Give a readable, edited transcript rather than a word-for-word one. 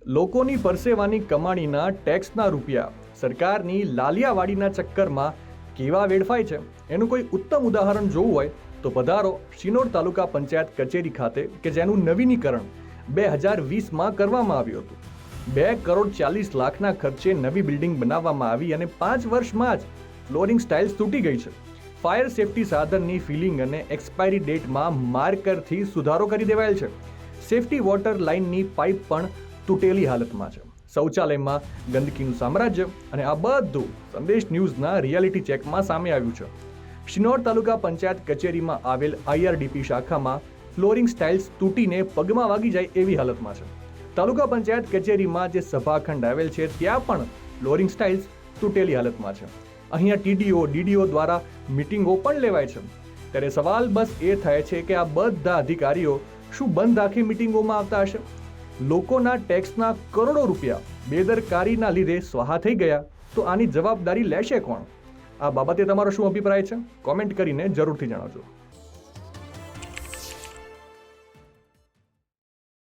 લોકોની પરસેવાની કમાણીના ટેક્સના રૂપિયા સરકારની લાલિયાવાડીના ચક્કરમાં કેવા વેડફાય છે એનું કોઈ ઉત્તમ ઉદાહરણ જોવું હોય તો પધારો શિનોર તાલુકા પંચાયત કચેરી ખાતે કે જેનું નવીનીકરણ 2020માં કરવામાં આવ્યું હતું। 2,40,00,000ના ખર્ચે નવી બિલ્ડિંગ બનાવવામાં આવી અને 5 વર્ષમાં જ ફ્લોરિંગ સ્ટાઇલ્સ તૂટી ગઈ છે। ફાયર સેફટી સાધનની ફિલિંગ અને એક્સપાયરી ડેટમાં માર્કરથી સુધારો કરી દેવાયેલ છે। સેફટી વોટર લાઇનની પાઇપ પણ તૂટેલી હાલતમાં છે। શૌચાલયમાં ગંદકીનું સામ્રાજ્ય અને આ બધું સંદેશ ન્યૂઝના રિયાલિટી ચેકમાં સામે આવ્યું છે। શિનોર તાલુકા પંચાયત કચેરીમાં આવેલ IRDP શાખામાં ફ્લોરિંગ સ્ટાઇલ્સ તૂટીને પગમાં વાગી જાય એવી હાલતમાં છે। તાલુકા પંચાયત કચેરીમાં જે સભાખંડ આવેલ છે ત્યાં પણ ફ્લોરિંગ સ્ટાઇલ્સ તૂટેલી હાલતમાં છે। અહીંયા TDO DDO દ્વારા મિટિંગો પણ લેવાય છે। ત્યારે સવાલ બસ એ થાય છે કે આ બધા અધિકારીઓ શું બંધ આંખે મિટિંગોમાં આવતા હશે? લોકોના ટેક્સના કરોડો રૂપિયા બેદરકારીના લીધે સ્વાહા થઈ ગયા તો આની જવાબદારી લેશે કોણ? આ બાબતે તમારો શું અભિપ્રાય છે? કોમેન્ટ કરીને જરૂરથી જણાવજો।